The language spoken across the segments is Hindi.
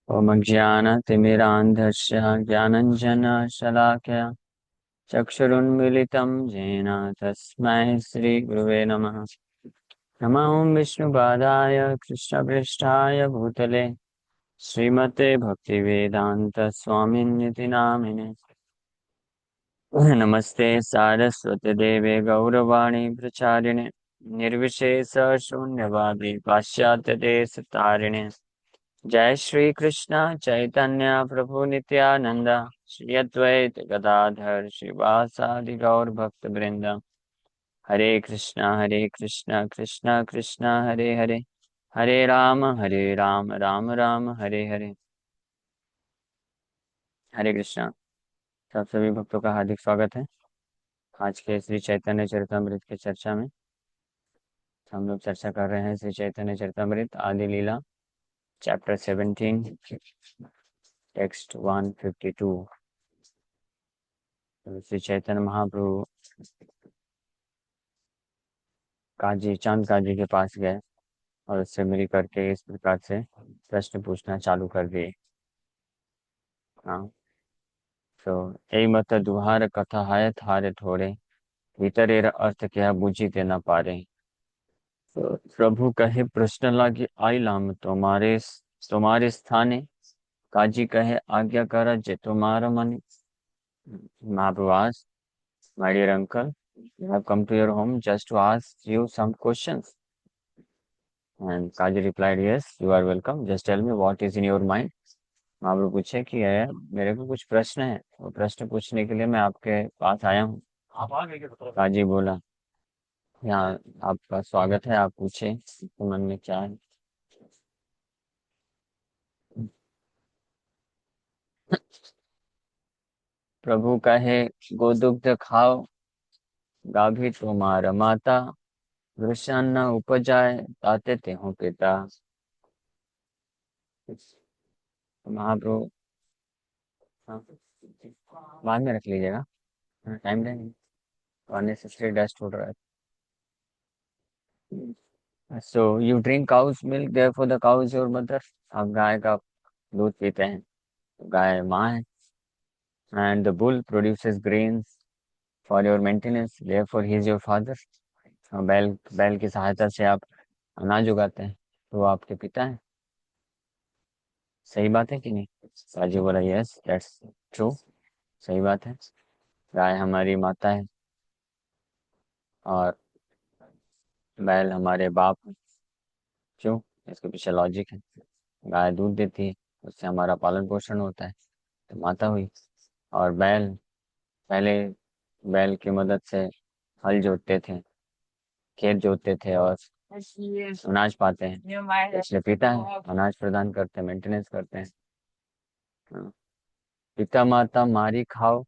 ओमज्ञानतिमिरान्धस्य ज्ञानञ्जनशलाकया चक्षुरुन्मिलितं येन तस्मै श्रीगुरुवे नमः। नमो विष्णुपादाय कृष्णपृष्ठाय भूतले श्रीमते भक्तिवेदान्तस्वामिन्निति नामिने। नमस्ते सारस्वती देवे गौरवाणी प्रचारिणे निर्विशेषशून्यवादी पाश्चात्यदेशतारिणे। जय श्री कृष्ण चैतन्य प्रभु नित्यानंद श्री अद्वैत गदाधर श्रीवासादि गौर भक्त वृंद। हरे कृष्णा कृष्ण कृष्ण हरे हरे, हरे राम राम राम हरे हरे। हरे कृष्णा। सब सभी भक्तों का हार्दिक स्वागत है आज के श्री चैतन्य चरितमृत की चर्चा में। हम लोग चर्चा कर रहे हैं श्री चैतन्य चरितमृत आदि लीला चैप्टर 17 टेक्स्ट 152। तो श्री चैतन्य महाप्रभु काजी चांद काजी के पास गए और उससे मिल करके इस प्रकार से प्रश्न पूछना चालू कर दिए। हाँ, तो यही मत दुहार कथा है थारे थोड़े, भीतरेर अर्थ क्या बूझीते न पारे। तो प्रभु कहे प्रश्न लागी आइलाम तुम्हारे स्थाने, काजी कहे आज्ञा कर जे तुम्हारा मन। महाप्रभु asked, my dear uncle, I have come to your home just to ask you some questions. And Kaji replied, yes, you are welcome. Just tell me what is in your mind. महाप्रभु पूछे कि है मेरे को कुछ प्रश्न है, वो प्रश्न पूछने के लिए मैं आपके पास आया हूँ। आप आ गए क्या? काजी बोला, यहाँ आपका स्वागत है, आप पूछे तो मन में क्या है। प्रभु कहे गोदुग्ध खाओ, गाभी तुम्हारा माता, वृषण न उपजाए ताते ते हो पिता। महाप्रभु, हाँ, बाद में रख लीजिएगा, टाइम देंगे, अननेसेसरी डस्ट उड़ रहा है। So you drink cows milk therefore the cow is your mother. आप गाय का दूध पीते हैं तो गाय माँ है। And the bull produces grains for your maintenance therefore he is your father. बैल बैल की सहायता से आप अनाज उगाते हैं तो वो आपके पिता हैं। सही बात है कि नहीं? राजू बोला, यस दैट्स ट्रू, सही बात है। गाय हमारी माता है और बैल हमारे बाप हैं। क्यों? इसके पीछे लॉजिक है। गाय दूध देती है, उससे हमारा पालन पोषण होता है, तो माता हुई। और बैल, पहले बैल की मदद से हल जोतते थे, खेत जोतते थे और अनाज पाते हैं, इसलिए पिता है, अनाज प्रदान करते हैं, मेंटेनेंस करते हैं। हाँ। पिता माता मारी खाओ,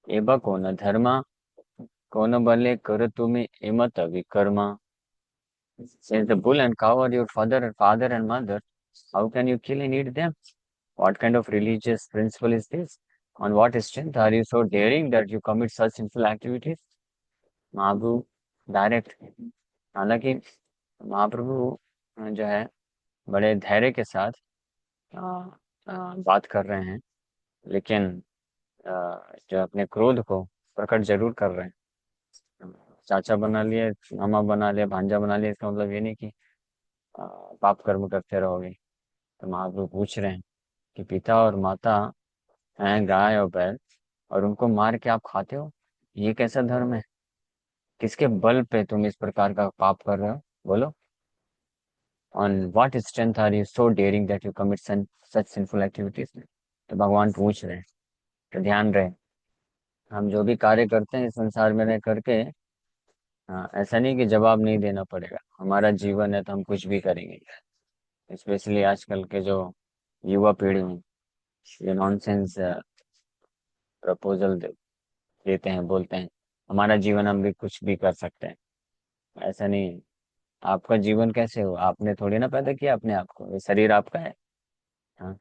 एबा कौन धर्मा, कौन बले कर तुम्हें एमत विकर्मा। Since the bull and cow are your father and mother, how can you kill and eat them? What kind of religious principle is this? On what strength are you so daring that you commit such sinful activities? Mahaprabhu direct, हालांकि महाप्रभु जो है बड़े धैर्य के साथ बात कर रहे हैं, लेकिन जो अपने क्रोध को प्रकट जरूर कर रहे हैं। चाचा बना लिए, मामा बना लिया, भांजा बना लिया, इसका मतलब ये नहीं कि पाप कर्म करते रहोगे। तो महाप्रभु पूछ रहे हैं कि पिता और माता हैं गाय और बैल, और उनको मार के आप खाते हो, ये कैसा धर्म है? किसके बल पे तुम इस प्रकार का पाप कर रहे हो? बोलो। On what strength are you so daring that you commit such sinful activities? तो भगवान पूछ रहे हैं, तो ध्यान रहे, हम जो भी कार्य करते हैं इस संसार में रह करके, हाँ, ऐसा नहीं कि जवाब नहीं देना पड़ेगा। हमारा जीवन है तो हम कुछ भी करेंगे। स्पेशली आजकल के जो युवा पीढ़ी है, ये नॉनसेंस प्रपोजल देते हैं, बोलते हैं हमारा जीवन, हम भी कुछ भी कर सकते हैं। ऐसा नहीं है। आपका जीवन कैसे हो? आपने थोड़ी ना पैदा किया अपने आप को, ये शरीर आपका है। हाँ,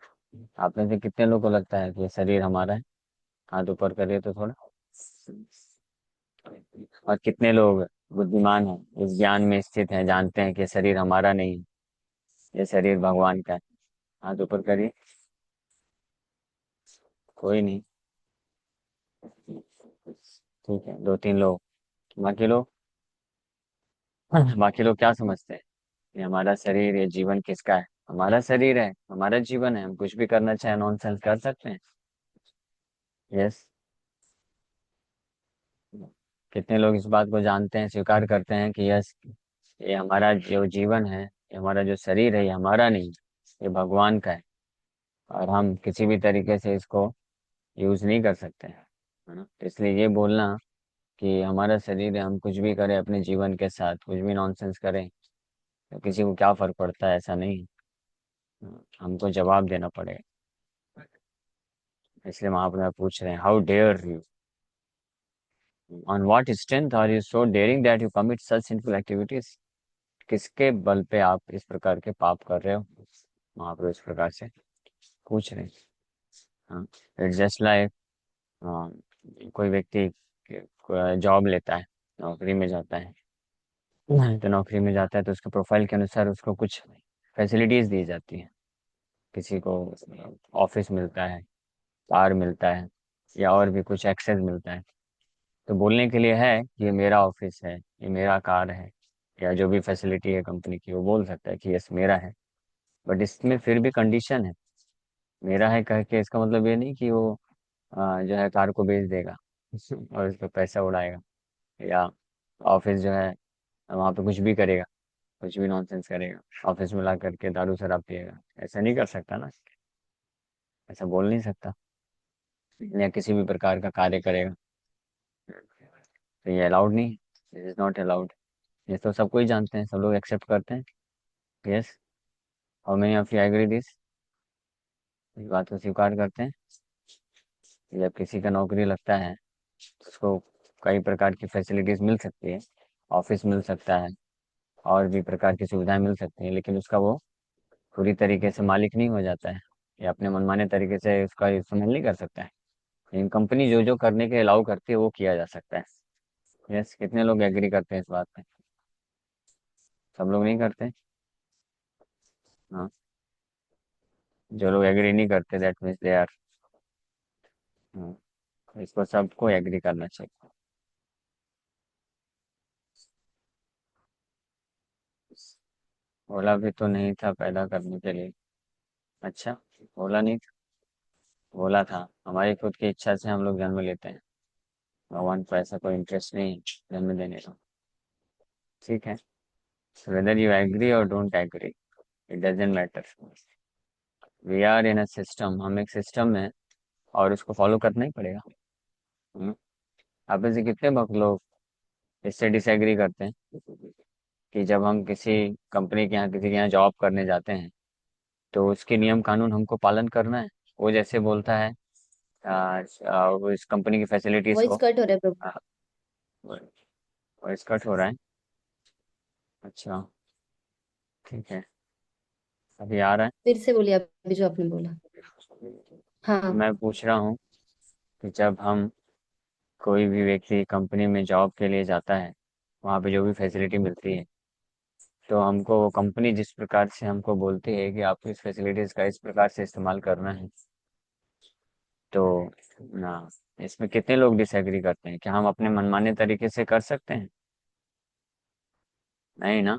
आप में से कितने लोगों को लगता है कि ये शरीर हमारा है? हाथ ऊपर करिए तो थोड़ा। और कितने लोग बुद्धिमान हैं, इस ज्ञान में स्थित हैं, जानते हैं कि ये शरीर हमारा नहीं है, ये शरीर भगवान का है। हाथ ऊपर करिए। कोई नहीं। ठीक है, दो तीन लोग। बाकी लोग बाकी लोग क्या समझते हैं? ये हमारा शरीर, ये जीवन किसका है? हमारा शरीर है, हमारा जीवन है, हम कुछ भी करना चाहे नॉनसेंस कर सकते हैं। यस। कितने लोग इस बात को जानते हैं, स्वीकार करते हैं कि यस, ये हमारा जो जीवन है, ये हमारा जो शरीर है, ये हमारा नहीं, ये भगवान का है। और हम किसी भी तरीके से इसको यूज नहीं कर सकते हैं, है ना? तो इसलिए ये बोलना कि हमारा शरीर है, हम कुछ भी करें अपने जीवन के साथ, कुछ भी नॉनसेंस करें, तो किसी को क्या फर्क पड़ता है? ऐसा नहीं है। हमको जवाब देना पड़ेगा। इसलिए महाप्रभु पूछ रहे हैं, how dare you, on what strength are you so daring that you commit such sinful activities? किसके बल पे आप इस प्रकार के पाप कर रहे हो? महाप्रभु इस प्रकार से पूछ रहे हैं। हाँ, इट्स जस्ट लाइक, कोई व्यक्ति जॉब लेता है, नौकरी में जाता है। तो नौकरी में जाता है तो उसके प्रोफाइल के अनुसार उसको कुछ फैसिलिटीज दी जाती हैं। किसी को ऑफिस मिलता है, कार मिलता है, या और भी कुछ एक्सेस मिलता है। तो बोलने के लिए है कि ये मेरा ऑफिस है, ये मेरा कार है, या जो भी फैसिलिटी है कंपनी की, वो बोल सकता है कि यस मेरा है। बट इसमें फिर भी कंडीशन है। मेरा है कह के इसका मतलब ये नहीं कि वो जो है कार को बेच देगा और इस पर पैसा उड़ाएगा, या ऑफिस जो है वहाँ पे कुछ भी करेगा, कुछ भी नॉनसेंस करेगा, ऑफिस में ला करके दारू शराब पिएगा। ऐसा नहीं कर सकता ना, ऐसा बोल नहीं सकता। या किसी भी प्रकार का कार्य करेगा, तो ये अलाउड नहीं, दिस इज नॉट अलाउड। ये तो सब कोई जानते हैं, सब लोग एक्सेप्ट करते हैं। Yes. How many of you agree this? इस बात को स्वीकार करते हैं कि जब किसी का नौकरी लगता है तो उसको कई प्रकार की फैसिलिटीज मिल सकती है, ऑफिस मिल सकता है, और भी प्रकार की सुविधाएं मिल सकती हैं, लेकिन उसका वो पूरी तरीके से मालिक नहीं हो जाता है, या अपने मनमाने तरीके से उसका इस्तेमाल नहीं कर सकता है। लेकिन कंपनी जो जो करने के अलाउ करती है वो किया जा सकता है। यस, कितने लोग एग्री करते हैं इस बात पे? सब लोग नहीं करते। हाँ, जो लोग एग्री नहीं करते दैट मीन्स दे आर, इसको सबको एग्री करना चाहिए। बोला भी तो नहीं था पैदा करने के लिए। अच्छा, बोला नहीं था? बोला था, हमारी खुद की इच्छा से हम लोग जन्म लेते हैं। भगवान को ऐसा कोई इंटरेस्ट नहीं है जन्म देने का। ठीक है, वेदर यू एग्री और don't agree, it doesn't matter. We are in a system, हम एक सिस्टम में, और उसको फॉलो करना ही पड़ेगा। हम्म, आप में से कितने लोग इससे डिसएग्री करते हैं कि जब हम किसी कंपनी के यहाँ, किसी के यहाँ जॉब करने जाते हैं, तो उसके नियम कानून हमको पालन करना है? वो जैसे बोलता है वो इस कंपनी की फैसिलिटीज वॉइस को। कट हो रहा है प्रभु। आ, वॉइस कट हो रहा है? अच्छा, ठीक है, अभी आ रहा फिर से बोलिए अभी जो आपने बोला। है? हाँ। मैं पूछ रहा हूँ कि जब हम, कोई भी व्यक्ति कंपनी में जॉब के लिए जाता है, वहाँ पे जो भी फैसिलिटी मिलती है, तो हमको वो कंपनी जिस प्रकार से हमको बोलती है कि आपको इस फैसिलिटीज का इस प्रकार से इस्तेमाल करना है, तो ना, इसमें कितने लोग डिसएग्री करते हैं? क्या हम अपने मनमाने तरीके से कर सकते हैं? नहीं ना।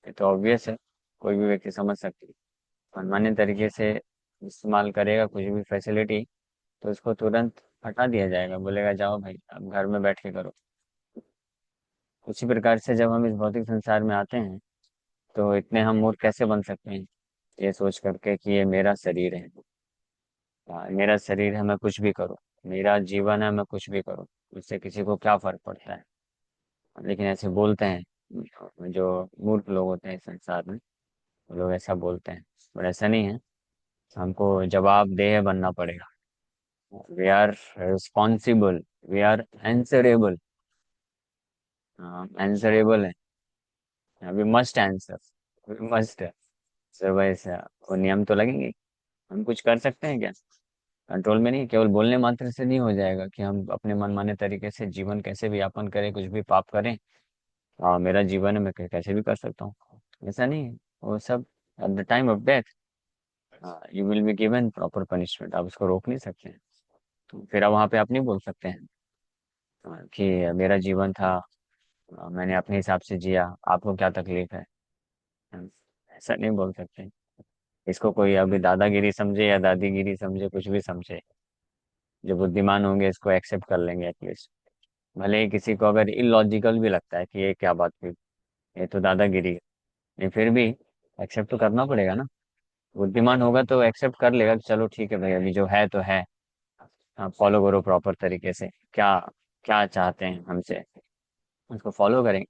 ये तो ऑब्वियस है, कोई भी व्यक्ति समझ सकती है। मनमाने तरीके से इस्तेमाल करेगा कुछ भी फैसिलिटी, तो उसको तुरंत हटा दिया जाएगा, बोलेगा जाओ भाई अब घर में बैठ के करो। उसी प्रकार से जब हम इस भौतिक संसार में आते हैं, तो इतने हम मूर्ख कैसे बन सकते हैं ये सोच करके कि ये मेरा शरीर है, मेरा शरीर है, मैं कुछ भी करूँ, मेरा जीवन है, मैं कुछ भी करूँ, उससे किसी को क्या फर्क पड़ता है? लेकिन ऐसे बोलते हैं जो मूर्ख लोग होते हैं इस संसार में, वो लोग ऐसा बोलते हैं। पर ऐसा नहीं है, हमको जवाबदेह बनना पड़ेगा। We are responsible, we are answerable. Answerable है, we must answer, we must. Otherwise वो नियम तो लगेंगे। हम कुछ कर सकते हैं क्या? कंट्रोल में नहीं, केवल बोलने मात्र से नहीं हो जाएगा कि हम अपने मनमाने तरीके से जीवन कैसे भी यापन करें, कुछ भी पाप करें। मेरा जीवन है, मैं कैसे भी कर सकता हूँ, ऐसा नहीं है। वो सब at the time of death, you will be given proper punishment, आप उसको रोक नहीं सकते हैं। तो फिर आप वहाँ पे आप नहीं बोल सकते हैं कि मेरा जीवन था, मैंने अपने हिसाब से जिया, आपको क्या तकलीफ है। हम ऐसा नहीं बोल सकते। इसको कोई अभी दादागिरी समझे या दादीगिरी समझे, कुछ भी समझे, जो बुद्धिमान होंगे इसको एक्सेप्ट कर लेंगे एटलीस्ट। भले ही किसी को अगर इलॉजिकल भी लगता है कि ये क्या बात हुई, ये तो दादागिरी है, लेकिन फिर भी एक्सेप्ट तो करना पड़ेगा ना। बुद्धिमान होगा तो एक्सेप्ट कर लेगा कि चलो ठीक है भाई, अभी जो है तो है, फॉलो करो प्रॉपर तरीके से, क्या क्या चाहते हैं हमसे, उसको फॉलो करेंगे।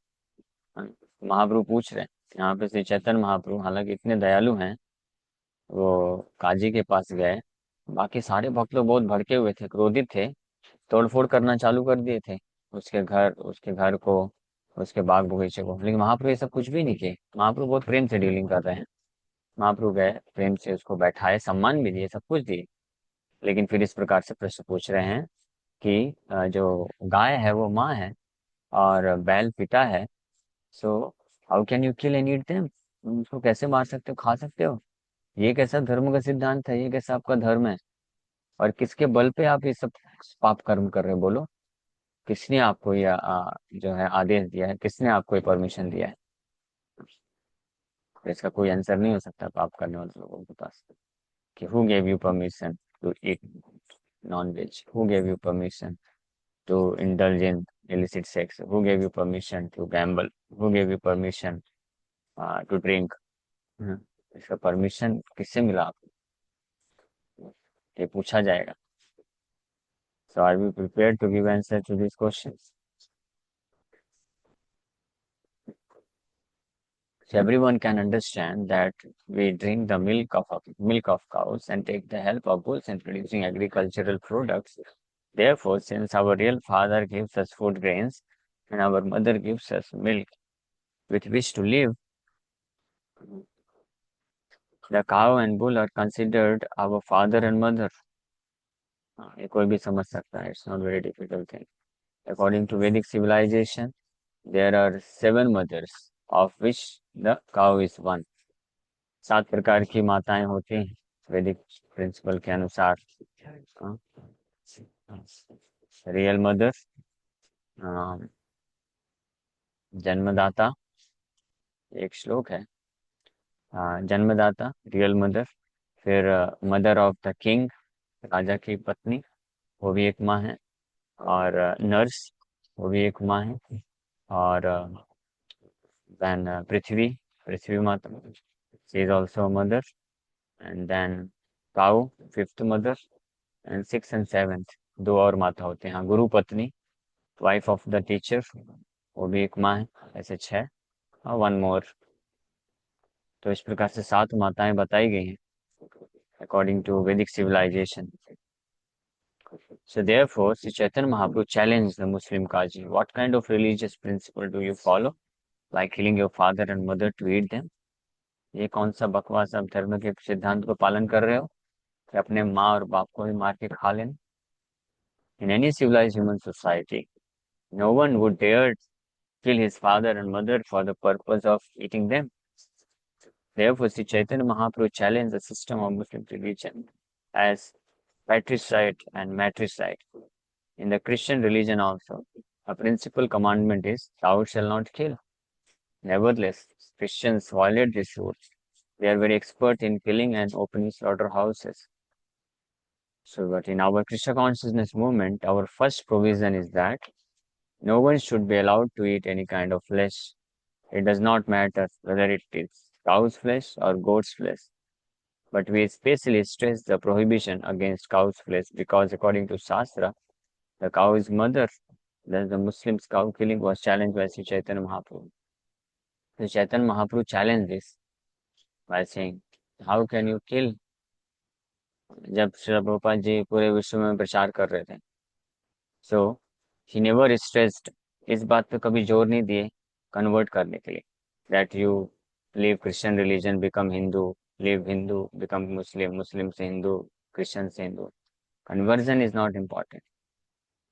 हाँ, महाप्रभु पूछ रहे हैं यहाँ पे, श्री चैतन्य महाप्रभु हालांकि इतने दयालु हैं, वो काजी के पास गए। बाकी सारे भक्त लोग बहुत भड़के हुए थे, क्रोधित थे, तोड़फोड़ करना चालू कर दिए थे, उसके घर को, उसके बाग बगीचे को। लेकिन महाप्रभु ये सब कुछ भी नहीं किए, महाप्रभु बहुत प्रेम से डीलिंग कर रहे हैं। महाप्रभु गए, प्रेम से उसको बैठाए, सम्मान भी दिए, सब कुछ दिए। लेकिन फिर इस प्रकार से प्रश्न पूछ रहे हैं कि जो गाय है वो माँ है और बैल पिता है, सो how can you kill and eat them, तुम उसको कैसे मार सकते हो, खा सकते हो? ये कैसा धर्म का सिद्धांत है, ये कैसा आपका धर्म है? और किसके बल पे आप ये सब पाप कर्म कर रहे हो, बोलो? किसने आपको ये जो है आदेश दिया है, किसने आपको ये परमिशन दिया है? तो इसका कोई आंसर नहीं हो सकता पाप करने वाले लोगों के पास, कि who gave you permission to eat non veg, who gave you permission to indulge in illicit sex, who gave you permission to gamble, who gave you permission to drink? हम्म, इसका परमिशन किससे मिला आपको, ये पूछा जाएगा। So are we prepared to give answer to these questions? So everyone can understand that we drink the milk of cows and take the help of bulls in producing agricultural products. Therefore, since our real father gives us food grains and our mother gives us milk with which to live, the cow and bull are considered our father and mother. हाँ, ये कोई भी समझ सकता है, it's not very difficult thing. According to Vedic civilization, there are 7 mothers, of which the cow is one. 7 प्रकार की माताएं होती हैं वैदिक प्रिंसिपल के अनुसार। रियल मदर, जन्मदाता, एक श्लोक है, जन्मदाता, रियल मदर। फिर मदर ऑफ द किंग, राजा की पत्नी, वो भी एक माँ है। और नर्स, वो भी एक माँ है। और देन पृथ्वी, पृथ्वी माता, she is also mother. And then cow, fifth mother. And six and seventh, दो और माता होते हैं, हाँ, गुरु पत्नी, वाइफ ऑफ द टीचर, वो भी एक माँ है। ऐसे 6, और वन मोर। तो इस प्रकार से 7 माताएं बताई गई हैं according to Vedic civilisation. So therefore, Sri Chaitanya Mahaprabhu challenged the Muslim Qazi, what kind of religious principle do you follow? Like killing your father and mother to eat them? ये कौन सा बकवास आप धर्म के सिद्धांत को पालन कर रहे हो कि अपने माँ और बाप को भी मार के खा लेना? In any civilized human society, no one would dare kill his father and mother for the purpose of eating them. Therefore, Sri Chaitanya Mahaprabhu challenged the system of Muslim religion as patricide and matricide. In the Christian religion also, a principal commandment is thou shalt not kill. Nevertheless, Christians violate these rules. They are very expert in killing and opening slaughterhouses. So, but in our Krishna consciousness movement, our first provision is that no one should be allowed to eat any kind of flesh. It does not matter whether it is cow's flesh or goat's flesh. But we especially stress the prohibition against cow's flesh because according to Shastra, the cow is mother. Thus the Muslims cow killing was challenged by Sri Chaitanya Mahaprabhu. So Chaitanya Mahaprabhu challenged this by saying, how can you kill? जब श्री प्रभुपाद जी पूरे विश्व में प्रचार कर रहे थे, सो ही नेवर स्ट्रेस्ड, इस बात पे कभी जोर नहीं दिए कन्वर्ट करने के लिए, that you leave Christian religion become Hindu, leave Hindu become Muslim, Muslim से हिंदू, क्रिश्चियन से Hindu. Conversion is not important,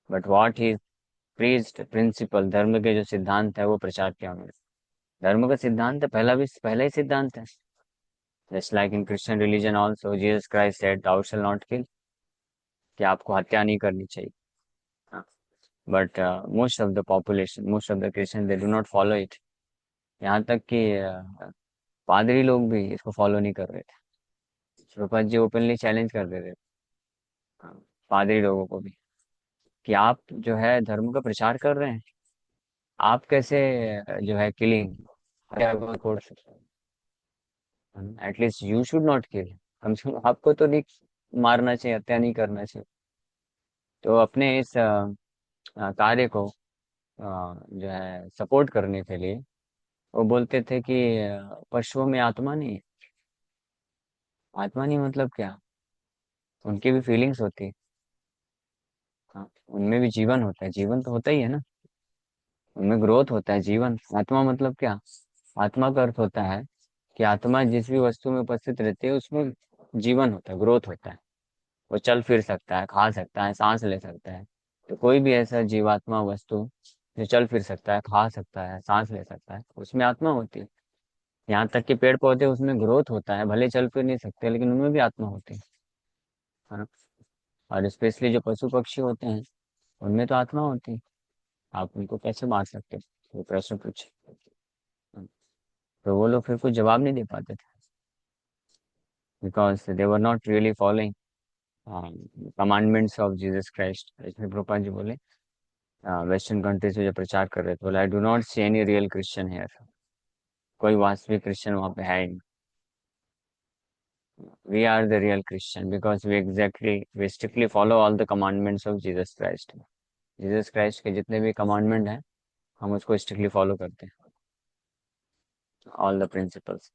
but what he preached principle, धर्म के जो सिद्धांत है वो प्रचार किया उन्होंने। धर्म का सिद्धांत पहला ही सिद्धांत है just like in Christian religion also Jesus Christ said thou shall not kill, कि आपको हत्या नहीं करनी चाहिए। But most of the population, most of the Christian, they do not follow it. यहाँ तक कि पादरी लोग भी इसको फॉलो नहीं कर रहे थे। प्रभुपाद जी ओपनली चैलेंज कर दे रहे थे पादरी लोगों को भी, कि आप जो है धर्म का प्रचार कर रहे हैं, आप कैसे जो है किलिंग, हत्या को छोड़ सकते हैं? At least you should not kill, कम से कम आपको तो नहीं मारना चाहिए, हत्या नहीं करना चाहिए। तो अपने इस कार्य को जो है सपोर्ट करने के लिए वो बोलते थे कि पशुओं में आत्मा नहीं है। आत्मा नहीं मतलब क्या? उनकी भी फीलिंग्स होती है। हाँ, उनमें भी जीवन होता है, जीवन तो होता ही है ना, उनमें ग्रोथ होता है। जीवन, आत्मा मतलब क्या? आत्मा का अर्थ होता है कि आत्मा जिस भी वस्तु में उपस्थित रहती है उसमें जीवन होता है, ग्रोथ होता है। वो चल फिर सकता है, खा सकता है, सांस ले सकता है। तो कोई भी ऐसा जीवात्मा वस्तु जो चल फिर सकता है, खा सकता है, सांस ले सकता है, उसमें आत्मा होती है। यहाँ तक कि पेड़ पौधे, उसमें ग्रोथ होता है, भले चल फिर नहीं सकते लेकिन उनमें भी आत्मा होती है ना। और स्पेशली जो पशु पक्षी होते हैं, उनमें तो आत्मा होती है। आप उनको कैसे मार सकते हो? वो प्रश्न पूछे। तो वो लोग फिर कुछ जवाब नहीं दे पाते थे, because they were not really following commandments of Jesus Christ. इसमें प्रभुपाद जी बोले, वेस्टर्न कंट्रीज में जो प्रचार कर रहे थे, बोले I do not see any real Christian here. कोई वास्तविक क्रिश्चियन वहाँ पे है ही नहीं। We are the real Christian because we strictly follow all the commandments of Jesus Christ. Jesus Christ के जितने भी कमांडमेंट हैं, हम उसको स्ट्रिक्टली फॉलो करते हैं, all the principles.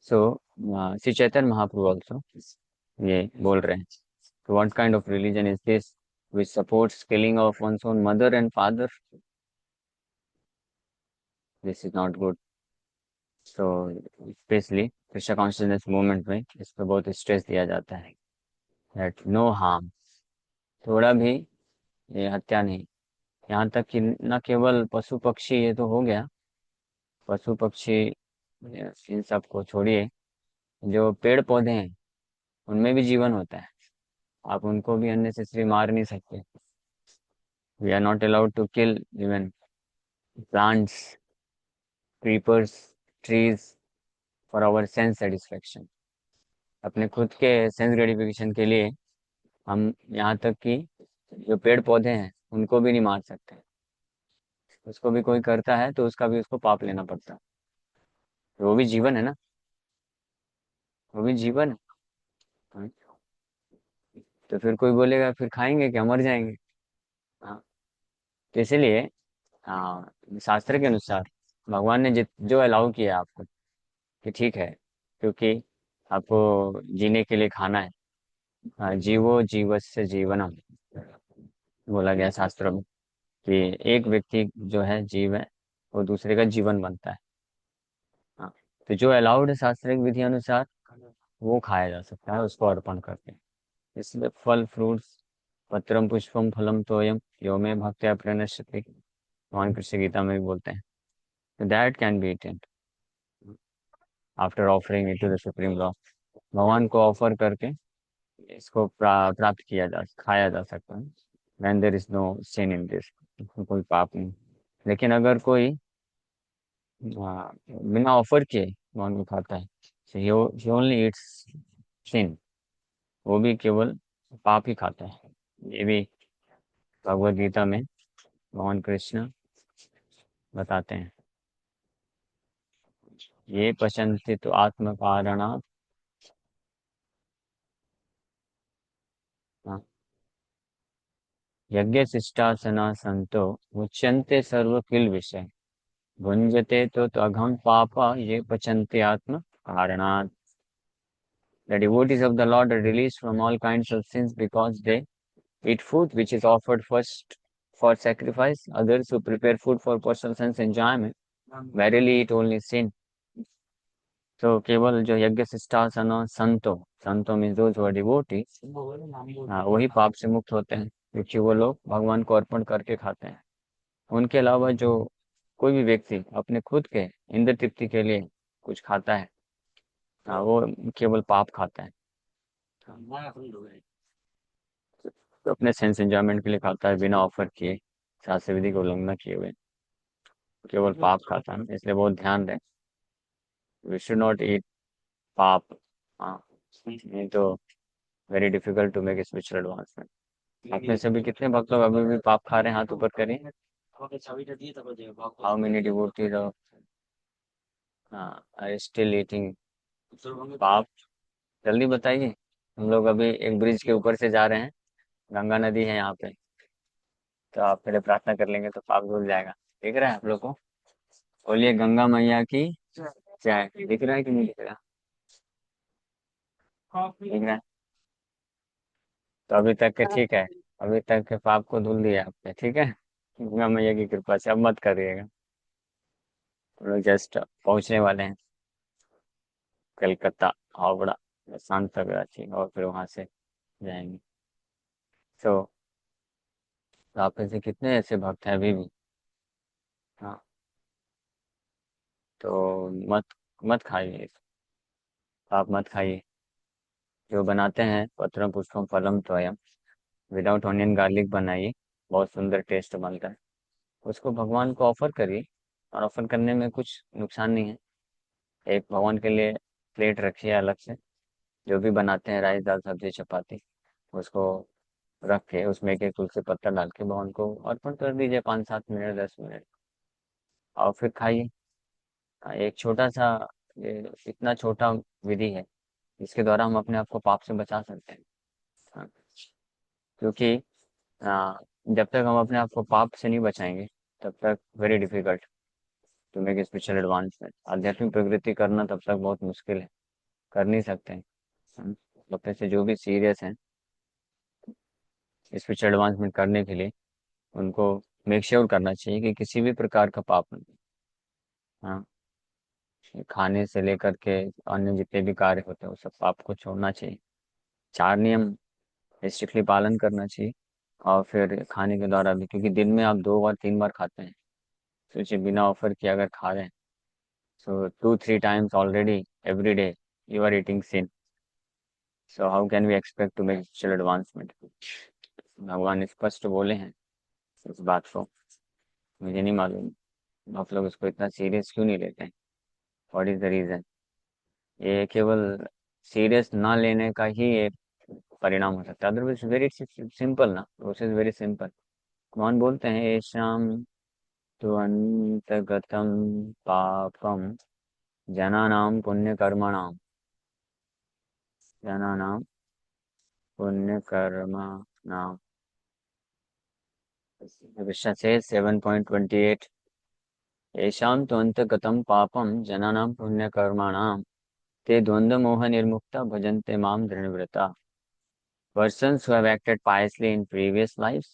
So Shri Chaitanya Mahaprabhu also ये बोल रहे हैं, what kind of religion is this which supports killing of one's own mother and father? This is not good. So specially Krishna consciousness movement में इस पर बहुत स्ट्रेस दिया जाता है, दैट नो हार्म, थोड़ा भी ये हत्या नहीं। यहाँ तक कि न केवल पशु पक्षी, ये तो हो गया पशु पक्षी, इन सब को छोड़िए, जो पेड़ पौधे हैं उनमें भी जीवन होता है। आप उनको भी अननेसेसरी मार नहीं सकते। We are not allowed to kill even plants, creepers, trees for our sense satisfaction. अपने खुद के सेंस ग्रेटिफिकेशन के लिए हम, यहाँ तक कि जो पेड़ पौधे हैं उनको भी नहीं मार सकते। उसको भी कोई करता है तो उसका भी उसको पाप लेना पड़ता है। वो भी जीवन है ना, वो भी जीवन है। तो फिर कोई बोलेगा फिर खाएंगे क्या, मर जाएंगे? हाँ, तो इसीलिए शास्त्र के अनुसार भगवान ने जित जो अलाउ किया आपको, कि ठीक है, क्योंकि आपको जीने के लिए खाना है। जीवो जीवस्य जीवनम बोला गया शास्त्रों में, कि एक व्यक्ति जो है जीव है, वो दूसरे का जीवन बनता है। हाँ, तो जो अलाउड है शास्त्रिक विधि अनुसार, वो खाया जा सकता है, उसको अर्पण करके। इसमें फल फ्रूट्स, पत्रम पुष्पम फलम तोयम यो मे भक्त्या प्रणश्यति, भगवान कृष्ण गीता में भी बोलते हैं। That can be eaten after offering it to the supreme lord. भगवान को ऑफर करके इसको प्राप्त किया जा, खाया जा सकता है। When there is no sin in this, इसमें कोई पाप नहीं। लेकिन अगर कोई बिना ऑफर किए भगवान को खाता है, ही ओनली ईट्स सिन, वो भी केवल पाप ही खाता है। ये भी भगवत गीता में भगवान कृष्ण बताते हैं। ये पचन्ति तो आत्म कारणात्, यज्ञ शिष्टासना संतो मुच्यन्ते सर्व किल विषय, भुंजते तो अघम पापा ये पचन्ते आत्म कारणात्। The devotees of the Lord are released from all kinds of sins because they eat food which is offered first for sacrifice. Others who prepare food for personal sense enjoyment verily eat only sin. तो केवल जो यज्ञ शिष्टासन संतो means those who are devotee, वही पाप से मुक्त होते हैं, क्योंकि वो लोग भगवान को अर्पण करके खाते हैं। उनके अलावा जो कोई भी व्यक्ति अपने खुद के इंद्र तृप्ति के लिए कुछ खाता है, हाँ, वो केवल पाप खाता है। तो अपने सेंस एंजॉयमेंट के लिए खाता है, बिना ऑफर किए, शास्त्र विधि को उल्लंघना किए हुए, केवल पाप खाता है, इसलिए बहुत ध्यान दें। वी शुड नॉट ईट पाप। हाँ, नहीं तो very difficult to make spiritual advancement. आप में से भी कितने भक्त लोग अभी भी पाप खा रहे हैं, हाथ ऊपर करें। How many devotees are still eating पाप? जल्दी बताइए। हम लोग अभी एक ब्रिज के ऊपर से जा रहे हैं, गंगा नदी है यहाँ पे। तो आप पहले प्रार्थना कर लेंगे तो पाप धुल जाएगा। दिख रहा है आप लोग को? बोलिए गंगा मैया की जय। दिख रहा है कि नहीं दिख रहा? दिख रहा है? तो अभी तक के ठीक है। अभी तक के पाप को धुल दिया आपने, ठीक है। गंगा मैया की कृपा से अब मत करिएगा। हम लोग जस्ट पहुंचने वाले हैं, कलकत्ता, हावड़ा, सांतकराची, और फिर वहां से जाएंगे। तो आप में से कितने ऐसे भक्त हैं अभी भी? हाँ, तो मत मत खाइए। आप मत खाइए। जो बनाते हैं पत्रम पुष्पम फलम तोयम, विदाउट ऑनियन गार्लिक बनाइए, बहुत सुंदर टेस्ट बनता है। उसको भगवान को ऑफर करिए, और ऑफर करने में कुछ नुकसान नहीं है। एक भगवान के लिए प्लेट रखिए अलग से, जो भी बनाते हैं राइस दाल सब्जी चपाती, उसको रख के उसमें एक एक तुलसी पत्ता डाल के भगवान को अर्पण कर दीजिए, 5-7 मिनट 10 मिनट, और फिर खाइए। एक छोटा सा, ये इतना छोटा विधि है, इसके द्वारा हम अपने आप को पाप से बचा सकते हैं। हाँ, क्योंकि जब तक हम अपने आप को पाप से नहीं बचाएंगे, तब तक very difficult to make spiritual advancement. आध्यात्मिक प्रगति करना तब तक बहुत मुश्किल है, कर नहीं सकते हैं। अपने से जो भी सीरियस हैं स्पिरिचुअल एडवांसमेंट करने के लिए, उनको मेक श्योर करना चाहिए कि किसी भी प्रकार का पाप नहीं। हाँ, खाने से लेकर के अन्य जितने भी कार्य होते हैं, वो सब पाप को छोड़ना चाहिए। 4 नियम स्ट्रिक्टली पालन करना चाहिए। और फिर खाने के द्वारा भी, क्योंकि दिन में आप 2 बार 3 बार खाते हैं, सोचिए बिना ऑफर किए अगर खा रहे हैं, so 2-3 times already every day you are eating sin. So how can we expect to make spiritual advancement? भगवान स्पष्ट बोले हैं इस बात को। मुझे नहीं मालूम आप लोग इसको इतना सीरियस क्यों नहीं लेते हैं। What is the reason? ये केवल सीरियस ना लेने का ही एक परिणाम हो सकता है। अदरवाइज वेरी सिंपल ना, प्रोसेस वेरी सिंपल। भगवान बोलते हैं ये शाम तो अंतगतम पापम जनानाम पुण्य कर्मणाम, जनानाम पुण्य कर्मणाम। विश्व से 7.28। येषां तु अंतगतं पापं जनानां पुण्यकर्मणां ते द्वन्द्वमोह निर्मुक्ता भजन्ते मां दृढ़व्रता। Persons who have acted piously in previous lives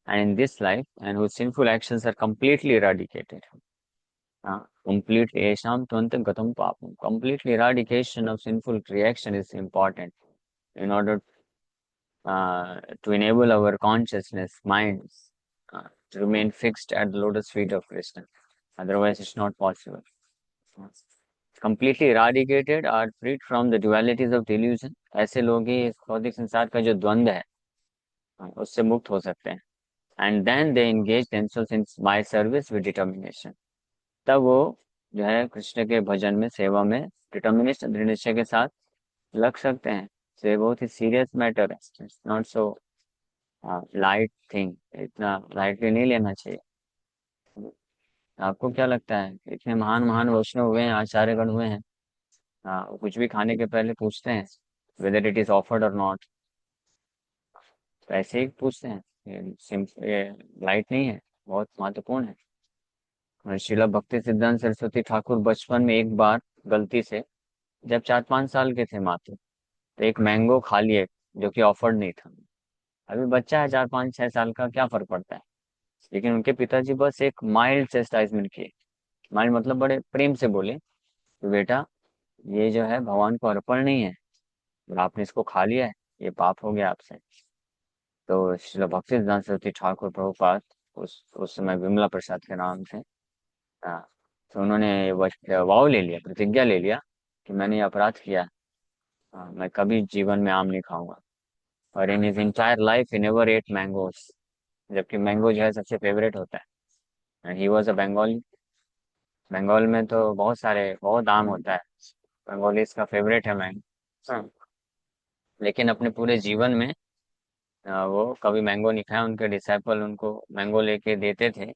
and in this life, and whose sinful actions are completely eradicated. Completely, yesham tvantam gatam papam. Completely eradication of sinful reaction is important in order to enable our consciousness, minds, to remain fixed at the lotus feet of Krishna. Otherwise, it's not possible. Completely eradicated are freed from the dualities of delusion. ऐसे लोग ही इस भौतिक संसार का जो द्वंद्व है, उससे मुक्त हो सकते हैं। And then they engage themselves in my service with determination. तब वो जो है कृष्ण के भजन में, सेवा में डिटर्मिनेशन, दृढ़ निश्चय के साथ लग सकते हैं। तो ये बहुत ही सीरियस मैटर है, it's not so light thing, इतना लाइटली नहीं लेना चाहिए। आपको क्या लगता है, इतने महान महान वैष्णव हुए हैं, आचार्यगण हुए हैं, वो कुछ भी खाने के पहले पूछते हैं वेदर इट इज ऑफर्ड और नॉट? तो ऐसे ही पूछते हैं। ये लाइट नहीं है, बहुत महत्वपूर्ण है। और शिला भक्ति सिद्धांत सरस्वती ठाकुर बचपन में एक बार गलती से, जब 4-5 साल के थे मात्र, तो एक मैंगो खा लिए, जो कि ऑफर्ड नहीं था। अभी बच्चा है 4-5-6 साल का, क्या फर्क पड़ता है। लेकिन उनके पिताजी बस एक माइल्ड चेस्टाइजमेंट किए। माइल्ड मतलब बड़े प्रेम से बोले कि बेटा, ये जो है भगवान को अर्पण नहीं है, और आपने इसको खा लिया है, ये पाप हो गया आपसे। तो श्रील भक्ति सिद्धांत सरस्वती ठाकुर प्रभुपाद, उस समय विमला प्रसाद के नाम से, हाँ, तो उन्होंने वाव ले लिया, प्रतिज्ञा ले लिया कि मैंने ये अपराध किया। मैं कभी जीवन में आम नहीं खाऊंगा। और in his entire life he never ate mangoes, जबकि मैंगो जो है सबसे फेवरेट होता है। And he was a Bengali. Bengal में तो बहुत सारे बहुत आम होता है। बंगालीज का फेवरेट है मैंगो। लेकिन अपने पूरे जीवन में वो कभी मैंगो नहीं खाया। उनके डिसाइपल उनको मैंगो लेके देते थे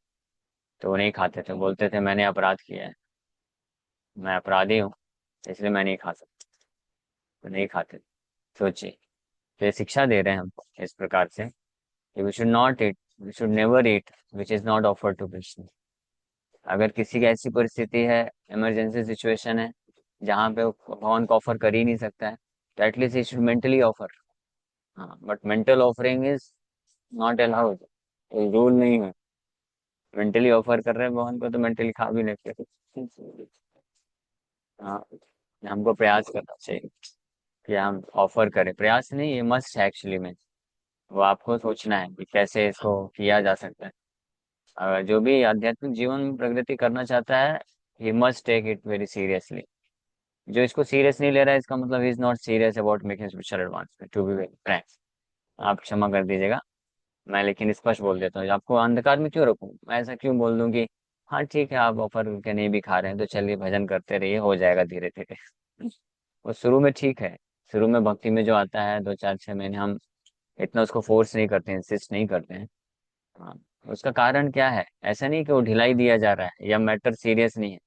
तो वो नहीं खाते थे, बोलते थे मैंने अपराध किया है, मैं अपराधी हूँ, इसलिए मैं नहीं खा सकता। तो नहीं खाते थे। सोचिए, तो ये शिक्षा दे रहे हैं हमको इस प्रकार से कि we should not eat, we should never eat which is not offered to Krishna. अगर किसी की ऐसी परिस्थिति है, इमरजेंसी सिचुएशन है, जहाँ पे वो भगवान को ऑफर कर ही नहीं सकता है, तो at least he should mentally offer. हाँ, but mental offering is not allowed, कोई रूल नहीं है। मेंटली ऑफर कर रहे हैं भगवान को तो मेंटली खा भी लेते हैं। हाँ, हमको प्रयास करना चाहिए कि हम ऑफर करें। प्रयास नहीं, ये मस्ट है एक्चुअली में। वो आपको सोचना है कि कैसे इसको किया जा सकता है। जो भी आध्यात्मिक जीवन में प्रगति करना चाहता है, he must take it very seriously. जो इसको सीरियस नहीं ले रहा है, इसका मतलब he is not serious about making spiritual advancement, to be very frank. आप क्षमा कर दीजिएगा, मैं लेकिन स्पष्ट बोल देता हूँ, आपको अंधकार में क्यों रखूं? मैं ऐसा क्यों बोल दूं कि हाँ ठीक है, आप ऑफर करके नहीं भी खा रहे हैं तो चलिए भजन करते रहिए, हो जाएगा धीरे धीरे। वो शुरू में ठीक है। शुरू में भक्ति में जो आता है 2 4 6 महीने, हम इतना उसको फोर्स नहीं करते हैं, इंसिस्ट नहीं करते हैं। हाँ, उसका कारण क्या है? ऐसा नहीं कि वो ढिलाई दिया जा रहा है या मैटर सीरियस नहीं है।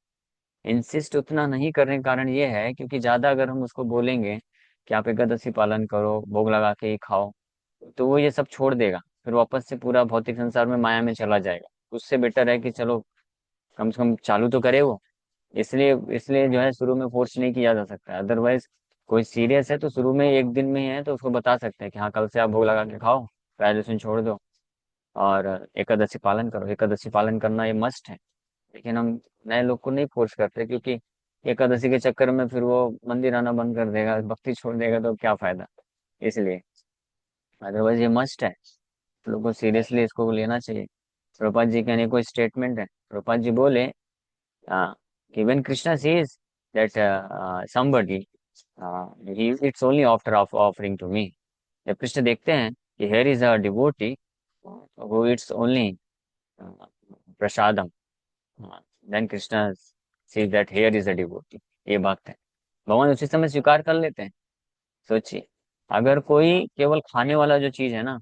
इंसिस्ट उतना नहीं करने का कारण ये है क्योंकि ज्यादा अगर हम उसको बोलेंगे कि आप एकादशी पालन करो, भोग लगा के ही खाओ, तो वो ये सब छोड़ देगा, फिर वापस से पूरा भौतिक संसार में माया में चला जाएगा। उससे बेटर है कि चलो कम से कम चालू तो करे वो। इसलिए इसलिए जो है शुरू में फोर्स नहीं किया जा सकता। अदरवाइज कोई सीरियस है तो शुरू में एक दिन में ही है तो उसको बता सकते हैं कि हाँ कल से आप भोग लगा के खाओ, ग्रेजुएशन छोड़ दो और एकादशी पालन करो। एकादशी पालन करना ये मस्ट है। लेकिन हम नए लोग को नहीं फोर्स करते क्योंकि एकादशी के चक्कर में फिर वो मंदिर आना बंद कर देगा, भक्ति छोड़ देगा, तो क्या फायदा। इसलिए अदरवाइज ये मस्ट है, लोगों को सीरियसली इसको लेना चाहिए। प्रभुपाद जी के अनेकों स्टेटमेंट है। प्रभुपाद जी बोले कि when Krishna says that somebody he it's only after offering to me, जब कृष्ण देखते हैं कि here is a devotee who eats only prasadam, then Krishna sees that here is a devotee, ये भक्त है, भगवान उसी समय स्वीकार कर लेते हैं। सोचिए, अगर कोई केवल खाने वाला जो चीज है ना,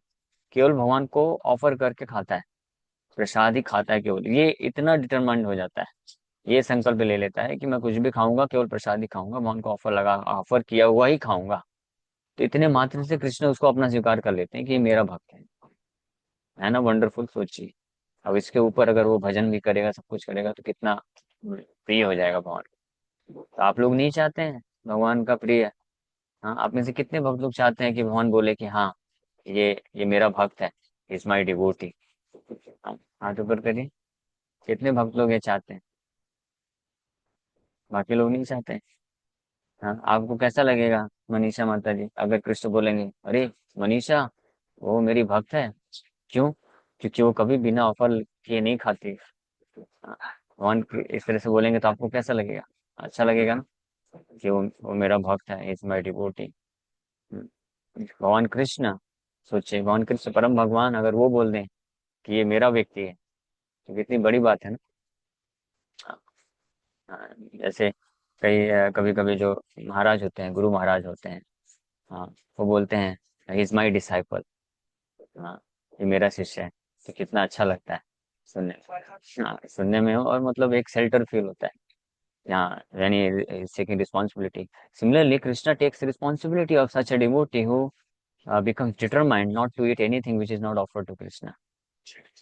केवल भगवान को ऑफर करके खाता है, प्रसाद ही खाता है केवल, ये इतना डिटरमाइंड हो जाता है, ये संकल्प ले लेता है कि मैं कुछ भी खाऊंगा, केवल प्रसाद ही खाऊंगा, भगवान को ऑफर किया हुआ ही खाऊंगा, तो इतने मात्र से कृष्ण उसको अपना स्वीकार कर लेते हैं कि ये मेरा भक्त है ना। वंडरफुल, सोचिए। अब इसके ऊपर अगर वो भजन भी करेगा, सब कुछ करेगा, तो कितना प्रिय हो जाएगा भगवान को। तो आप लोग नहीं चाहते हैं भगवान का प्रिय? हाँ, आप में से कितने भक्त लोग चाहते हैं कि भगवान बोले कि हाँ ये मेरा भक्त है, इज माई डिवोटी? हाँ, हाथ ऊपर करिए। कितने भक्त लोग ये चाहते हैं? बाकी लोग नहीं चाहते हैं। हाँ, आपको कैसा लगेगा मनीषा माता जी अगर कृष्ण बोलेंगे अरे मनीषा वो मेरी भक्त है? क्यों? क्योंकि वो कभी बिना ऑफर किए नहीं खाती। हाँ, भगवान इस तरह से बोलेंगे तो आपको कैसा लगेगा? अच्छा लगेगा ना, कि वो मेरा भक्त है, इज माई डिवोटी। भगवान कृष्ण, सोचिए, भगवान कृष्ण परम भगवान अगर वो बोल दें कि ये मेरा व्यक्ति है, तो कितनी बड़ी बात है ना। हाँ, हाँ, जैसे कभी कभी जो महाराज होते हैं, गुरु महाराज होते हैं, हाँ, वो बोलते हैं इज माई डिसाइपल, हाँ, ये मेरा शिष्य है, तो कितना अच्छा लगता है सुनने में। हाँ, सुनने में और मतलब एक शेल्टर फील होता है। Yeah, when he is taking responsibility. Similarly, Krishna takes responsibility of such a devotee who becomes determined not to eat anything which is not offered to Krishna.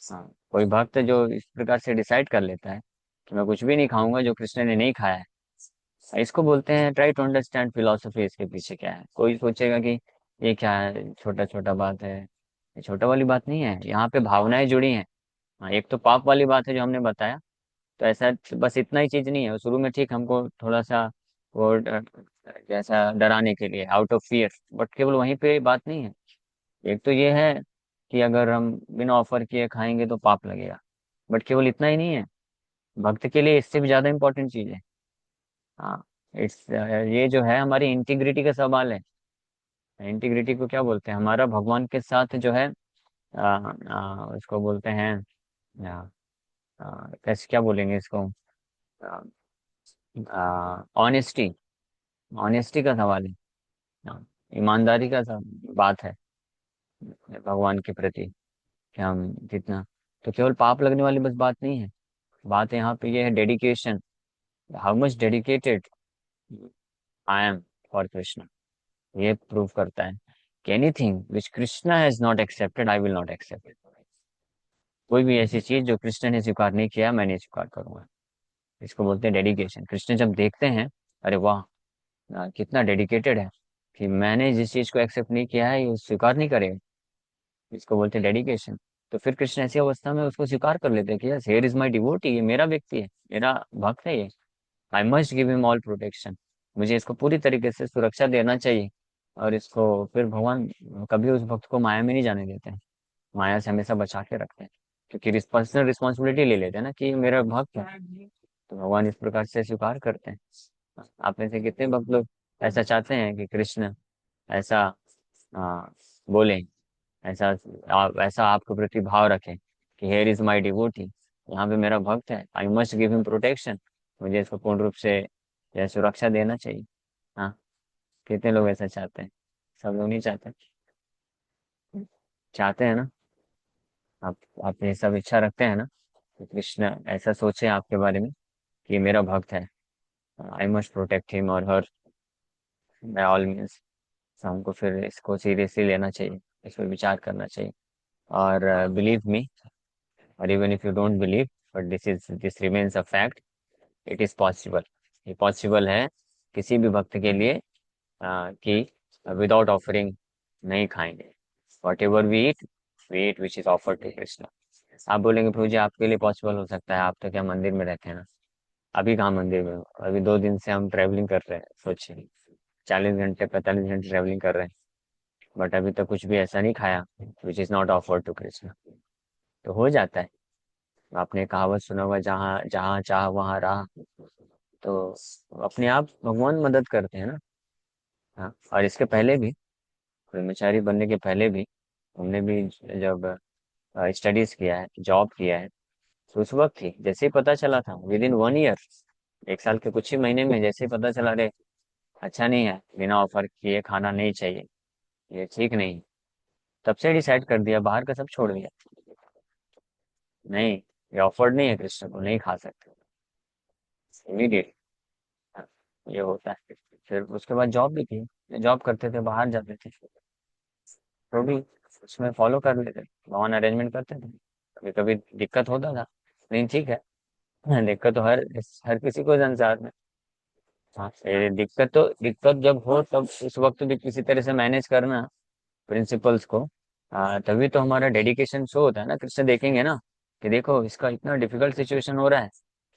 हाँ, कोई भक्त जो इस प्रकार से डिसाइड कर लेता है कि मैं कुछ भी नहीं खाऊंगा जो कृष्ण ने नहीं खाया है, इसको बोलते हैं ट्राई टू अंडरस्टैंड फिलोसफी, इसके पीछे क्या है। कोई सोचेगा कि ये क्या है, छोटा छोटा बात है। ये छोटा वाली बात नहीं है, यहाँ पे भावनाएं जुड़ी हैं। हाँ, एक तो पाप वाली बात है जो हमने बताया, तो ऐसा बस इतना ही चीज नहीं है। शुरू में ठीक हमको थोड़ा सा वो जैसा डराने के लिए, आउट ऑफ फियर, बट केवल वहीं पे बात नहीं है। एक तो ये है कि अगर हम बिना ऑफर किए खाएंगे तो पाप लगेगा, बट केवल इतना ही नहीं है, भक्त के लिए इससे भी ज्यादा इंपॉर्टेंट चीज है। हाँ, इट्स ये जो है हमारी इंटीग्रिटी का सवाल है। इंटीग्रिटी को क्या बोलते हैं, हमारा भगवान के साथ जो है उसको बोलते हैं कैसे क्या बोलेंगे इसको, ऑनेस्टी। ऑनेस्टी का सवाल है। हाँ, ईमानदारी का बात है भगवान के प्रति, कि हम जितना, तो केवल पाप लगने वाली बस बात नहीं है। बात यहाँ पे ये है dedication, how much dedicated I am for Krishna. ये प्रूव करता है कि anything which Krishna has not accepted I will not accept. कोई भी ऐसी चीज जो कृष्ण ने स्वीकार नहीं किया मैं नहीं स्वीकार करूंगा। इसको बोलते हैं डेडिकेशन। कृष्ण जब देखते हैं, अरे वाह, कितना डेडिकेटेड है, कि मैंने जिस चीज को एक्सेप्ट नहीं किया है ये स्वीकार नहीं करेगा, इसको बोलते हैं डेडिकेशन। तो फिर कृष्ण ऐसी अवस्था में उसको स्वीकार कर लेते हैं कि yes here is my devotee, ये मेरा व्यक्ति है, मेरा भक्त है ये। I must give him all protection, मुझे इसको पूरी तरीके से सुरक्षा देना चाहिए। और इसको फिर भगवान कभी उस भक्त को माया में नहीं जाने देते हैं, माया से हमेशा बचा के रखते हैं, क्योंकि पर्सनल रिस्पॉन्सिबिलिटी ले लेते हैं ना कि ये मेरा भक्त है। तो भगवान इस प्रकार से स्वीकार करते हैं। आप में से कितने भक्त लोग ऐसा चाहते हैं कि कृष्ण ऐसा आ, बोले, ऐसा ऐसा आपके प्रति भाव रखें कि हेयर इज माई डिवोटी, यहाँ पे मेरा भक्त है, I must give him protection, मुझे इसको पूर्ण रूप से यह सुरक्षा देना चाहिए। हाँ, कितने लोग ऐसा चाहते हैं? सब लोग नहीं चाहते। चाहते हैं ना? आप ये सब इच्छा रखते हैं ना कि कृष्ण ऐसा सोचे आपके बारे में कि ये मेरा भक्त है, आई मस्ट प्रोटेक्ट हिम और हर बाय ऑल मीन्स। हमको फिर इसको सीरियसली लेना चाहिए, इस पर विचार करना चाहिए। और बिलीव मी, और even if you don't believe, but this remains a fact, it is possible. ये पॉसिबल है किसी भी भक्त के लिए, कि विदाउट ऑफरिंग नहीं खाएंगे। Whatever we eat which is offered to Krishna. आप बोलेंगे प्रभु जी आपके लिए पॉसिबल हो सकता है, आप तो क्या मंदिर में रहते हैं ना। अभी कहाँ मंदिर में हो? अभी 2 दिन से हम ट्रेवलिंग कर रहे हैं, सोचिए 40 घंटे 45 घंटे ट्रेवलिंग कर रहे हैं, बट अभी तक कुछ भी ऐसा नहीं खाया which is not offered to Krishna. तो हो जाता है। आपने कहावत सुना होगा, जहाँ जहाँ चाह वहाँ राह। तो अपने आप भगवान मदद करते हैं ना। हाँ, और इसके पहले भी, ब्रह्मचारी बनने के पहले भी हमने भी जब स्टडीज किया है, जॉब किया है, तो उस वक्त ही जैसे ही पता चला था, विद इन 1 ईयर, 1 साल के कुछ ही महीने में जैसे ही पता चला, रे अच्छा नहीं है, बिना ऑफर किए खाना नहीं चाहिए, ये ठीक नहीं, तब से डिसाइड कर दिया, बाहर का सब छोड़ दिया। नहीं, ये ऑफर्ड नहीं है, कृष्ण को नहीं खा सकते इमीडिएट। ये होता है। फिर उसके बाद जॉब भी की, जॉब करते थे, बाहर जाते थे, तो भी उसमें फॉलो कर लेते, भगवान अरेंजमेंट करते थे। कभी कभी दिक्कत होता था, लेकिन ठीक है, दिक्कत तो हर किसी को संसार में। हाँ, ये दिक्कत जब हो तब उस वक्त भी किसी तरह से मैनेज करना प्रिंसिपल्स को। तभी तो हमारा डेडिकेशन शो होता है ना, कृष्ण देखेंगे ना कि देखो इसका इतना डिफिकल्ट सिचुएशन हो रहा है,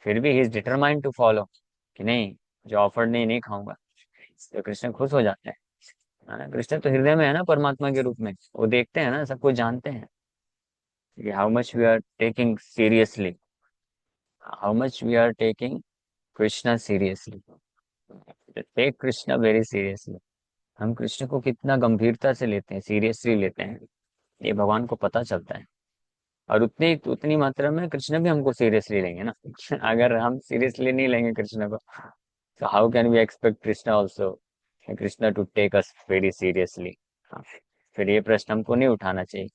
फिर भी he is determined to follow, कि नहीं, जो ऑफर्ड नहीं नहीं खाऊंगा। तो कृष्ण खुश हो जाते हैं। कृष्ण तो हृदय में है ना, परमात्मा के रूप में, वो देखते हैं ना, सब कुछ जानते हैं कि how much we are taking seriously, how much we are taking Krishna seriously, take Krishna very seriously. हम कृष्ण को कितना गंभीरता से लेते हैं, सीरियसली लेते हैं, ये भगवान को पता चलता है। और उतनी उतनी मात्रा में कृष्ण भी हमको सीरियसली लेंगे ना। अगर हम सीरियसली नहीं लेंगे कृष्ण को, तो how can we expect Krishna also, Krishna to take us very seriously. फिर ये प्रश्न हमको नहीं उठाना चाहिए,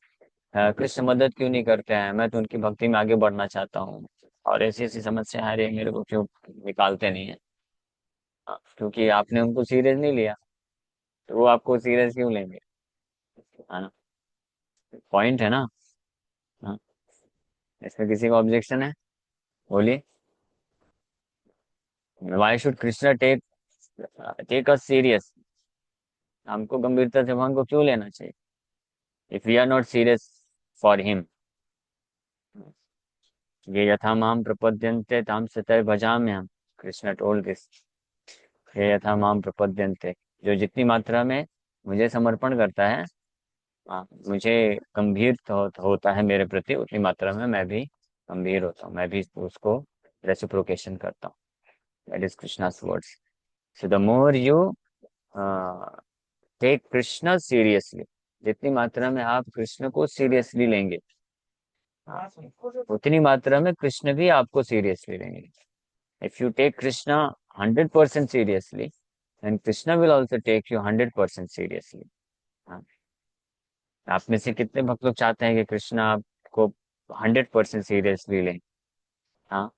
कृष्ण मदद क्यों नहीं करते हैं, मैं तो उनकी भक्ति में आगे बढ़ना चाहता हूँ, और ऐसी ऐसी समस्या आ रही है, मेरे को क्यों निकालते नहीं है। क्योंकि आपने उनको सीरियस नहीं लिया, तो वो आपको सीरियस क्यों लेंगे? है ना, पॉइंट है ना। हाँ, इसमें किसी को ऑब्जेक्शन है? बोलिए। Why should Krishna take take us serious, हमको गंभीरता से भगवान को क्यों लेना चाहिए, if we are not serious for him. ये यथा माम प्रपद्यन्ते ताम सतय भजाम्यहम्, कृष्ण टोल्ड दिस। ये यथा माम प्रपद्यन्ते, जो जितनी मात्रा में मुझे समर्पण करता है, मुझे गंभीर होता है मेरे प्रति, उतनी मात्रा में मैं भी गंभीर होता हूँ, मैं भी उसको रेसिप्रोकेशन करता हूँ। That is Krishna's words. So the more you take Krishna seriously, जितनी मात्रा में आप कृष्ण को सीरियसली लेंगे, हाँ, उतनी मात्रा में कृष्ण भी आपको सीरियसली लेंगे. If you take Krishna 100% seriously, then Krishna will also take you 100% seriously. आप में से कितने भक्त लोग चाहते हैं कि कृष्णा आपको 100% सीरियसली लें? हाँ.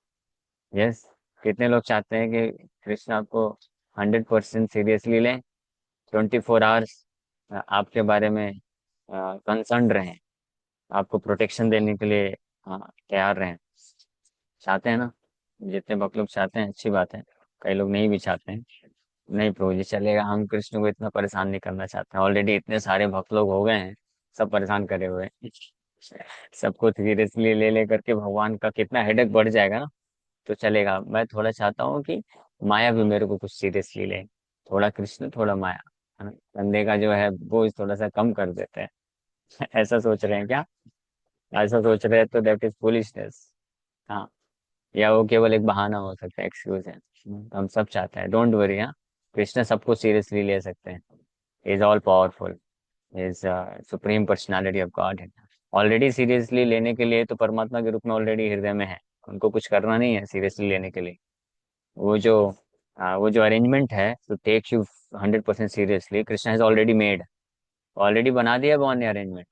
यस. कितने लोग चाहते हैं कि कृष्णा आपको 100% सीरियसली लें, 24 आवर्स आपके बारे में कंसर्न रहें, आपको प्रोटेक्शन देने के लिए तैयार रहें? चाहते हैं ना? जितने भक्त लोग चाहते हैं अच्छी बात है. कई लोग नहीं भी चाहते हैं. नहीं प्रभु जी चलेगा, हम कृष्ण को इतना परेशान नहीं करना चाहते, ऑलरेडी इतने सारे भक्त लोग हो गए हैं, सब परेशान करे हुए हैं. सबको सीरियसली ले ले करके भगवान का कितना हेडेक बढ़ जाएगा ना. तो चलेगा, मैं थोड़ा चाहता हूँ कि माया भी मेरे को कुछ सीरियसली ले. थोड़ा कृष्ण थोड़ा माया, है ना, कंधे का जो है बोझ थोड़ा सा कम कर देते हैं. ऐसा सोच रहे हैं क्या? ऐसा सोच रहे हैं तो दैट इज फूलिशनेस. हाँ. या वो केवल एक बहाना हो सकता है, एक्सक्यूज है. हम सब चाहते हैं, डोंट वरी. हाँ. कृष्ण सबको सीरियसली ले सकते हैं. Is all powerful. Is supreme personality of God है. ऑलरेडी सीरियसली लेने के लिए तो परमात्मा के रूप में ऑलरेडी हृदय में है. उनको कुछ करना नहीं है सीरियसली लेने के लिए. वो जो वो जो अरेंजमेंट है to take you 100% seriously, Krishna has already made. Already बना दिया भगवान ने अरेंजमेंट.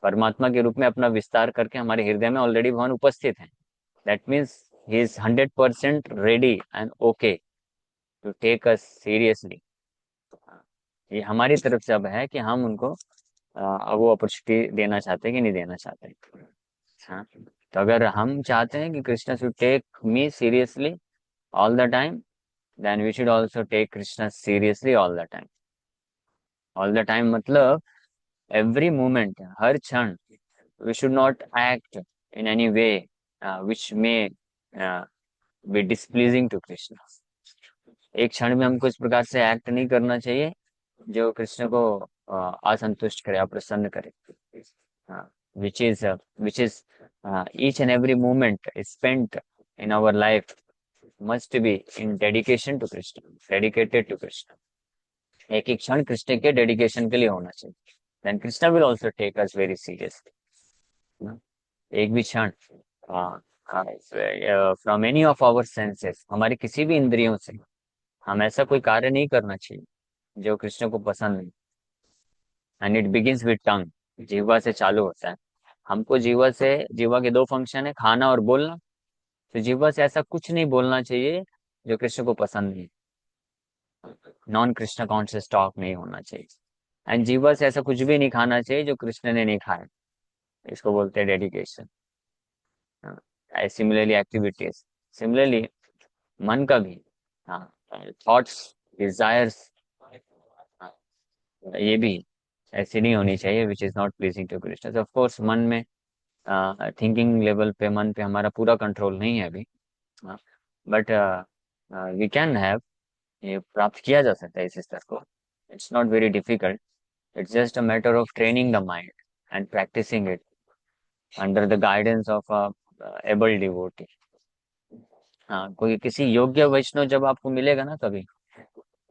परमात्मा के रूप में अपना विस्तार करके हमारे हृदय में ऑलरेडी भगवान उपस्थित है. That means he is 100% ready and okay to take us seriously. ये हमारी तरफ से अब है कि हम उनको वो अपॉर्चुनिटी देना चाहते हैं कि नहीं देना चाहते. हाँ. तो अगर हम चाहते हैं कि Krishna should take me seriously all the time, then we should also take Krishna seriously all the time. All the time मतलब एवरी मोमेंट, हर क्षण. We should not act in any way which may be displeasing to Krishna. एक क्षण में हमको इस प्रकार से एक्ट नहीं करना चाहिए जो कृष्ण को असंतुष्ट करे, अप्रसन्न करे. Which is which is each and every moment spent in our life must be in dedication to Krishna, dedicated to Krishna. एक एक क्षण कृष्ण के डेडिकेशन के लिए होना चाहिए. Then Krishna will also take us very seriously. एक भी क्षण from any of our senses, हमारे किसी भी इंद्रियों से हम ऐसा कोई कार्य नहीं करना चाहिए जो कृष्ण को पसंद नहीं. एंड इट बिगिंस विद टंग. जीवा से चालू होता है. हमको जीवा से, जीवा के दो फंक्शन है, खाना और बोलना. तो जीवा से ऐसा कुछ नहीं बोलना चाहिए जो कृष्ण को पसंद नहीं. नॉन कृष्ण कॉन्शियस टॉक नहीं होना चाहिए. एंड जीवा से ऐसा कुछ भी नहीं खाना चाहिए जो कृष्ण ने नहीं खाया. इसको बोलते हैं डेडिकेशन. सिमिलरली एक्टिविटीज, सिमिलरली मन का भी. हाँ. थॉट्स, डिजायर्स, ये भी ऐसी नहीं होनी चाहिए which is not pleasing to Krishna. Of course मन में थिंकिंग लेवल पे, मन पे हमारा पूरा कंट्रोल नहीं है अभी. बट वी कैन हैव, ये प्राप्त किया जा सकता है इस स्तर को. It's not very difficult. It's just a matter of training the mind and practising it under the guidance of a able devotee. हाँ. कोई किसी योग्य वैष्णव जब आपको मिलेगा ना कभी,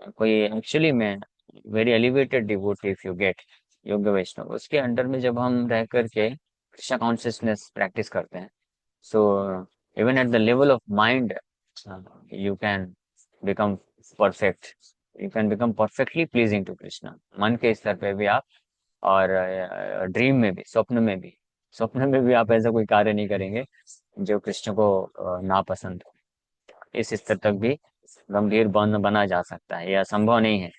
कोई एक्चुअली में very elevated devotee if you get, योग्य वैष्णव, उसके अंडर में जब हम रह करके कृष्णा कॉन्शियसनेस प्रैक्टिस करते हैं, so even at the level of mind you can become perfect. You can become perfectly pleasing to Krishna. मन के स्तर पे भी आप, और ड्रीम में भी, स्वप्न में भी. स्वप्न में भी आप ऐसा कोई कार्य नहीं करेंगे जो कृष्ण को नापसंद हो. इस स्तर तक भी गंभीर बन बना जा सकता है, यह असंभव नहीं है.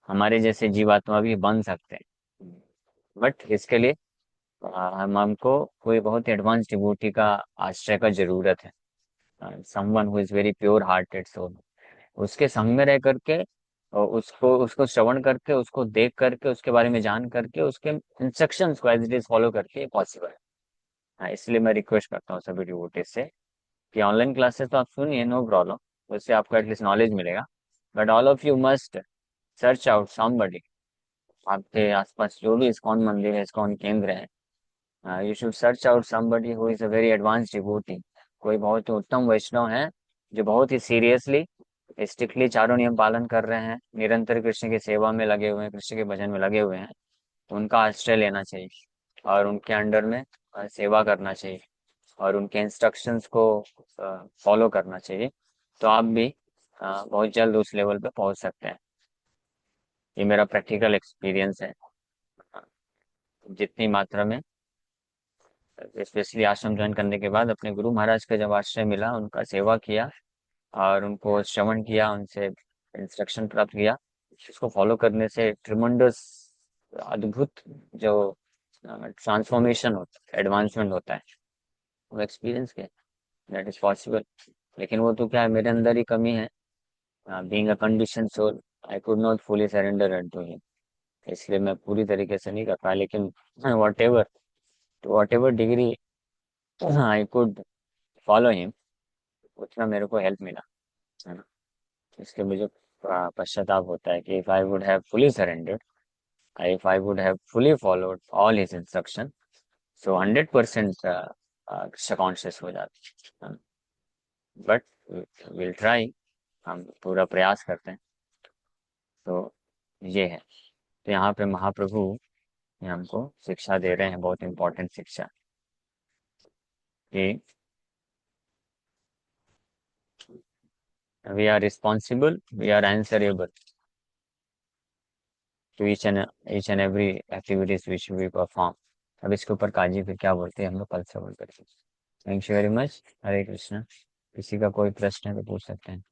हमारे जैसे जीवात्मा भी बन सकते हैं. बट इसके लिए हम हमको कोई बहुत ही एडवांस डिवोटी का आश्रय का जरूरत है. Someone who is very pure hearted soul. उसके संग में रह करके और उसको उसको श्रवण करके, उसको देख करके, उसके बारे में जान करके, उसके इंस्ट्रक्शंस को एज इट इज फॉलो करके पॉसिबल है. हाँ, इसलिए मैं रिक्वेस्ट करता हूँ सभी डिवोटीज से कि ऑनलाइन क्लासेस तो आप सुनिए, नो प्रॉब्लम, उससे आपको एटलीस्ट नॉलेज मिलेगा. But all of you must search out somebody. आपके आसपास जो भी इस्कॉन मंदिर है, इस्कॉन केंद्र है, you should search out somebody who is a very advance devotee. कोई बहुत ही उत्तम वैष्णव है जो बहुत ही सीरियसली स्ट्रिक्टली चारों नियम पालन कर रहे हैं, निरंतर कृष्ण की सेवा में लगे हुए हैं, कृष्ण के भजन में लगे हुए हैं, तो उनका आश्रय लेना चाहिए और उनके अंडर में सेवा करना चाहिए और उनके इंस्ट्रक्शंस को फॉलो करना चाहिए। तो आप भी बहुत जल्द उस लेवल पे पहुंच सकते हैं। ये मेरा प्रैक्टिकल एक्सपीरियंस है। जितनी मात्रा में, स्पेशली आश्रम ज्वाइन करने के बाद अपने गुरु महाराज का जब आश्रय मिला, उनका सेवा किया और उनको श्रवण किया, उनसे इंस्ट्रक्शन प्राप्त किया, उसको फॉलो करने से ट्रिमेंडस, अद्भुत जो ट्रांसफॉर्मेशन होता है, एडवांसमेंट होता है, वो एक्सपीरियंस किया। That is possible. लेकिन वो तो क्या है, मेरे अंदर ही कमी है। Being a condition soul, I could not fully surrender to him, इसलिए मैं पूरी तरीके से नहीं कर पाया। लेकिन whatever, whatever degree I could follow him, उतना मेरे को हेल्प मिला, है ना। इसलिए मुझे पश्चाताप होता है कि if I would have fully surrendered, if I would have fully followed all his instruction, so 100% conscious हो जाते। बट विल ट्राई, हम पूरा प्रयास करते हैं। तो ये है। तो यहाँ पे महाप्रभु ये हमको शिक्षा दे रहे हैं, बहुत इंपॉर्टेंट शिक्षा, कि we are responsible, we are answerable to each and every activities which we perform. अब इसके ऊपर काजी फिर क्या बोलते हैं, हम लोग कल से बोल करेंगे। Thank you very much. Hare Krishna. किसी का कोई प्रश्न है तो पूछ सकते हैं।